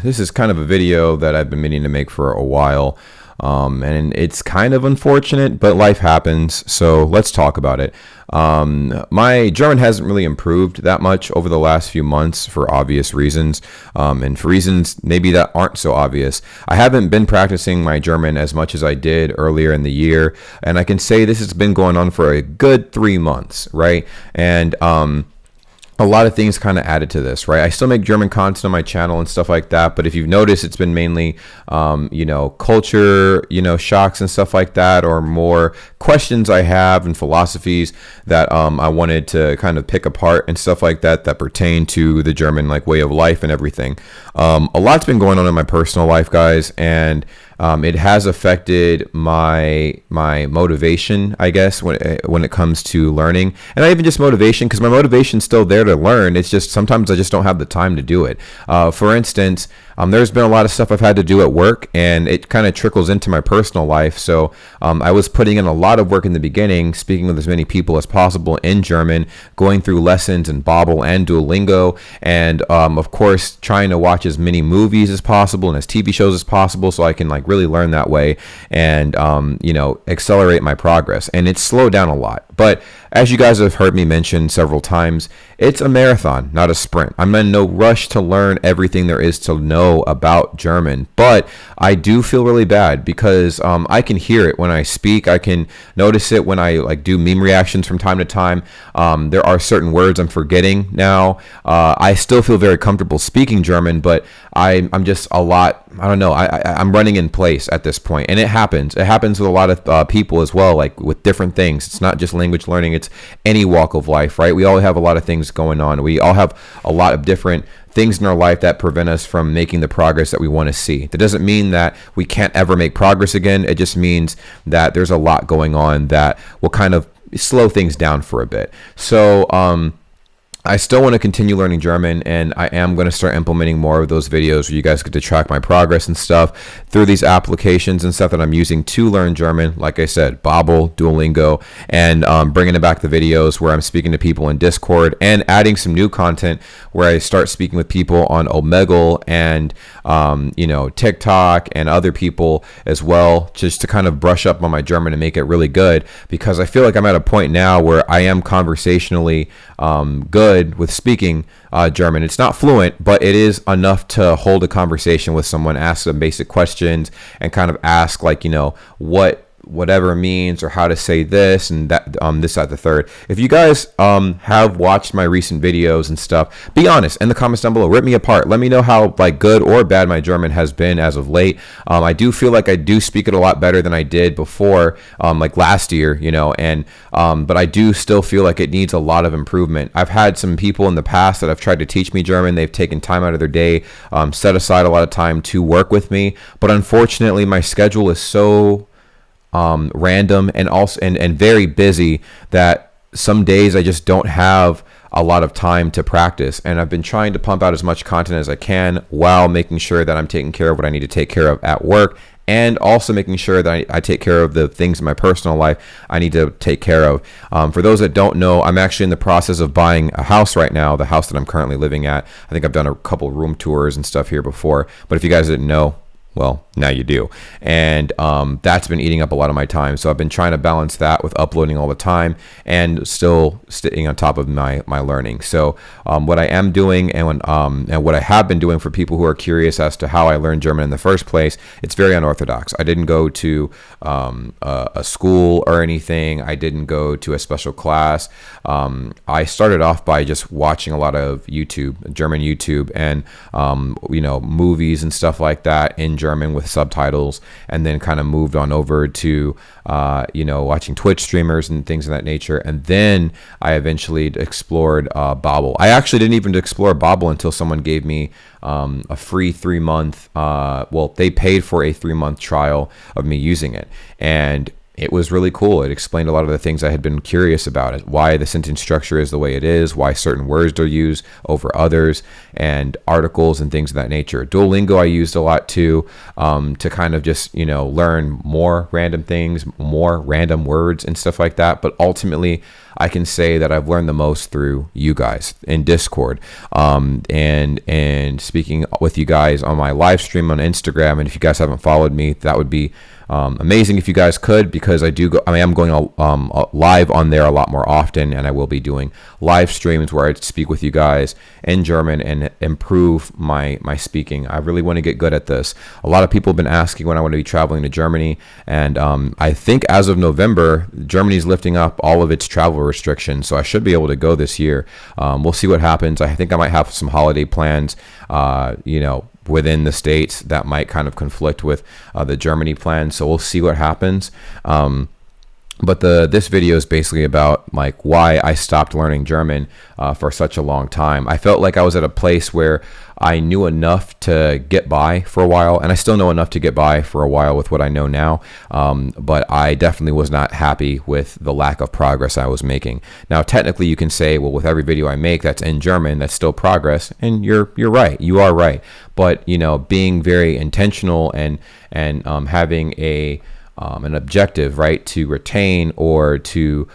this is kind of a video that I've been meaning to make for a while. And it's kind of unfortunate, but life happens. So let's talk about it. My German hasn't really improved that much over the last few months for obvious reasons. And for reasons maybe that aren't so obvious. I haven't been practicing my German as much as I did earlier in the year. And I can say this has been going on for a good 3 months, right? And, a lot of things kind of added to this, right? I still make German content on my channel and stuff like that, but if you've noticed, it's been mainly, culture, shocks and stuff like that, or more questions I have and philosophies that I wanted to kind of pick apart and stuff like that pertain to the German way of life and everything. A lot's been going on in my personal life, guys, and it has affected my motivation, I guess, when it comes to learning. And not even just motivation, because my motivation's still there to learn. It's just sometimes I just don't have the time to do it. For instance, there's been a lot of stuff I've had to do at work, and it kind of trickles into my personal life. So I was putting in a lot of work in the beginning, speaking with as many people as possible in German, going through lessons in Babbel and Duolingo, and of course, trying to watch as many movies as possible and as TV shows as possible so I can really learn that way and, accelerate my progress. And it's slowed down a lot. But as you guys have heard me mention several times, it's a marathon, not a sprint. I'm in no rush to learn everything there is to know about German, but I do feel really bad because I can hear it when I speak. I can notice it when I do meme reactions from time to time. There are certain words I'm forgetting now. I still feel very comfortable speaking German, but I'm just a lot, I don't know, I'm running in place at this point, and it happens. It happens with a lot of people as well, with different things. It's not just language learning, it's any walk of life, right? We all have a lot of things going on. We all have a lot of different things in our life that prevent us from making the progress that we want to see. That doesn't mean that we can't ever make progress again. It just means that there's a lot going on that will kind of slow things down for a bit. So, I still want to continue learning German, and I am going to start implementing more of those videos where you guys get to track my progress and stuff through these applications and stuff that I'm using to learn German. Like I said, Babbel, Duolingo, and bringing back the videos where I'm speaking to people in Discord and adding some new content where I start speaking with people on Omegle and, TikTok and other people as well, just to kind of brush up on my German and make it really good, because I feel like I'm at a point now where I am conversationally good with speaking German. It's not fluent, but it is enough to hold a conversation with someone, ask some basic questions, and kind of ask what whatever means or how to say this and that, this, that, the third. If you guys have watched my recent videos and stuff, be honest in the comments down below. Rip me apart. Let me know how good or bad my German has been as of late. I do feel like I do speak it a lot better than I did before, last year, and but I do still feel like it needs a lot of improvement. I've had some people in the past that have tried to teach me German. They've taken time out of their day, set aside a lot of time to work with me, but unfortunately my schedule is so random and also and very busy that some days I just don't have a lot of time to practice. And I've been trying to pump out as much content as I can while making sure that I'm taking care of what I need to take care of at work, and also making sure that I take care of the things in my personal life I need to take care of. For those that don't know, I'm actually in the process of buying a house right now, the house that I'm currently living at. I think I've done a couple room tours and stuff here before, but if you guys didn't know, well, now you do. And that's been eating up a lot of my time. So I've been trying to balance that with uploading all the time and still staying on top of my learning. So what I am doing and what I have been doing for people who are curious as to how I learned German in the first place, it's very unorthodox. I didn't go to a school or anything. I didn't go to a special class. I started off by just watching a lot of YouTube, German YouTube, and movies and stuff like that in German with subtitles, and then kind of moved on over to watching Twitch streamers and things of that nature. And then I eventually explored Babbel. I actually didn't even explore Babbel until someone gave me a free 3-month they paid for a 3-month trial of me using it, and it was really cool. It explained a lot of the things I had been curious about, why the sentence structure is the way it is, why certain words are used over others, and articles and things of that nature. Duolingo I used a lot too, to kind of just, learn more random things, more random words and stuff like that. But ultimately, I can say that I've learned the most through you guys in Discord, and speaking with you guys on my live stream on Instagram. And if you guys haven't followed me, that would be amazing if you guys could, because I am going live on there a lot more often, and I will be doing live streams where I speak with you guys in German and improve my speaking. I really want to get good at this. A lot of people have been asking when I want to be traveling to Germany, and I think as of November, Germany's lifting up all of its travel restrictions, so I should be able to go this year. We'll see what happens. I think I might have some holiday plans, within the states that might kind of conflict with the Germany plan. So we'll see what happens. But this video is basically about like why I stopped learning German for such a long time. I felt like I was at a place where I knew enough to get by for a while, and I still know enough to get by for a while with what I know now. But I definitely was not happy with the lack of progress I was making. Now, technically, you can say, well, with every video I make that's in German, that's still progress, and you're right. You are right. But being very intentional and having an objective, right, to retain or to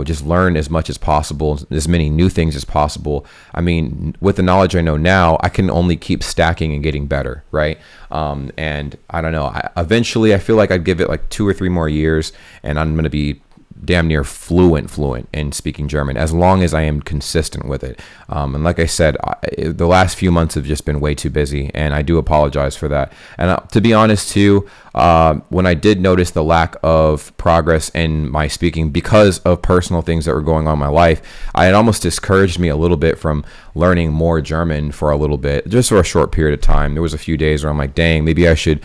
just learn as much as possible, as many new things as possible. I mean, with the knowledge I know now, I can only keep stacking and getting better, right? And I don't know, eventually I feel like I'd give it like 2 or 3 more years and I'm going to be damn near fluent in speaking German, as long as I am consistent with it. And like I said, the last few months have just been way too busy, and I do apologize for that. And to be honest too, when I did notice the lack of progress in my speaking because of personal things that were going on in my life, it almost discouraged me a little bit from learning more German for a little bit, just for a short period of time. There was a few days where I'm like, dang, maybe I should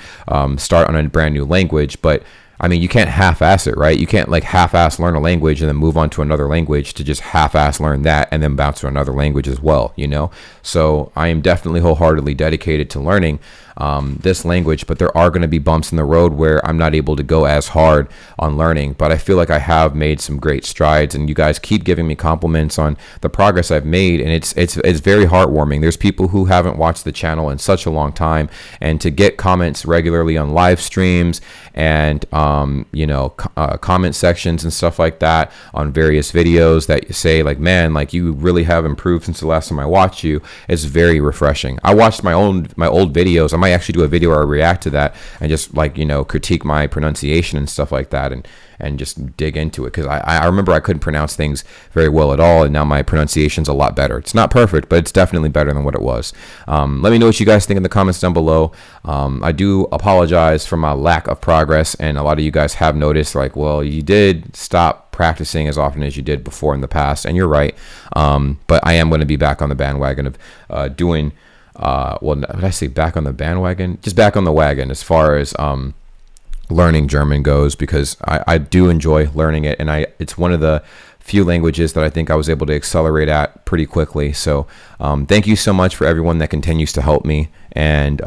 start on a brand new language. But I mean, you can't half-ass it, right? You can't like half-ass learn a language and then move on to another language to just half-ass learn that and then bounce to another language as well, So I am definitely wholeheartedly dedicated to learning this language, but there are going to be bumps in the road where I'm not able to go as hard on learning. But I feel like I have made some great strides, and you guys keep giving me compliments on the progress I've made, and it's very heartwarming. There's people who haven't watched the channel in such a long time, and to get comments regularly on live streams and comment sections and stuff like that on various videos that say like, man, like you really have improved since the last time I watched you, is very refreshing. I watched my old videos. I might actually do a video where I react to that and just like critique my pronunciation and stuff like that, and just dig into it, because I remember I couldn't pronounce things very well at all, and now my pronunciation's a lot better. It's not perfect, but it's definitely better than what it was. Let me know what you guys think in the comments down below. I do apologize for my lack of progress, and a lot of you guys have noticed like, well, you did stop practicing as often as you did before in the past, and you're right. But I am going to be back on the bandwagon of doing did I say back on the bandwagon? Just back on the wagon as far as learning German goes, because I do enjoy learning it, and it's one of the few languages that I think I was able to accelerate at pretty quickly. So thank you so much for everyone that continues to help me, and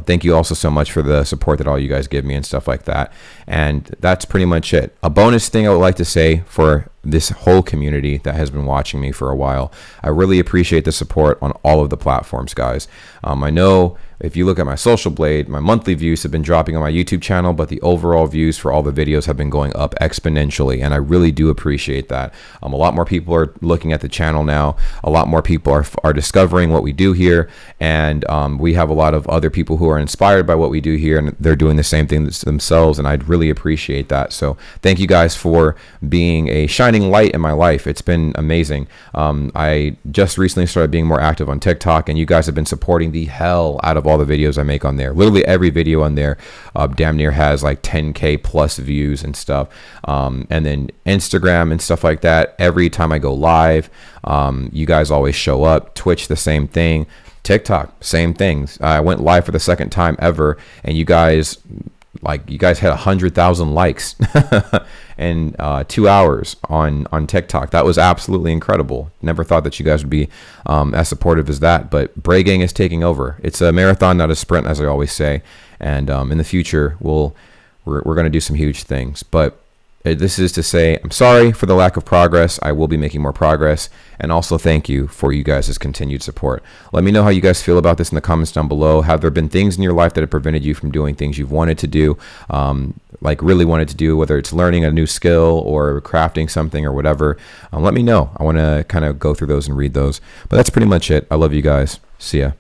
thank you also so much for the support that all you guys give me and stuff like that. And that's pretty much it. A bonus thing I would like to say for this whole community that has been watching me for a while, I really appreciate the support on all of the platforms, guys. I know if you look at my Social Blade, my monthly views have been dropping on my YouTube channel, but the overall views for all the videos have been going up exponentially, and I really do appreciate that. A lot more people are looking at the channel now. A lot more people are discovering what we do here, and we have a lot of other people who are inspired by what we do here, and they're doing the same thing themselves, and I'd really appreciate that. So thank you guys for being a shining light in my life. It's been amazing. I just recently started being more active on TikTok, and you guys have been supporting the hell out of all the videos I make on there. Literally every video on there damn near has like 10K plus views and stuff. And then Instagram and stuff like that, every time I go live, you guys always show up. Twitch, the same thing. TikTok, same things. I went live for the second time ever, and you guys had 100,000 likes in 2 hours on TikTok. That was absolutely incredible. Never thought that you guys would be as supportive as that. But BRAYGANG is taking over. It's a marathon, not a sprint, as I always say. And in the future, we're going to do some huge things. But This is to say, I'm sorry for the lack of progress. I will be making more progress. And also thank you for you guys' continued support. Let me know how you guys feel about this in the comments down below. Have there been things in your life that have prevented you from doing things you've wanted to do, like really wanted to do, whether it's learning a new skill or crafting something or whatever? Let me know. I want to kind of go through those and read those. But that's pretty much it. I love you guys. See ya.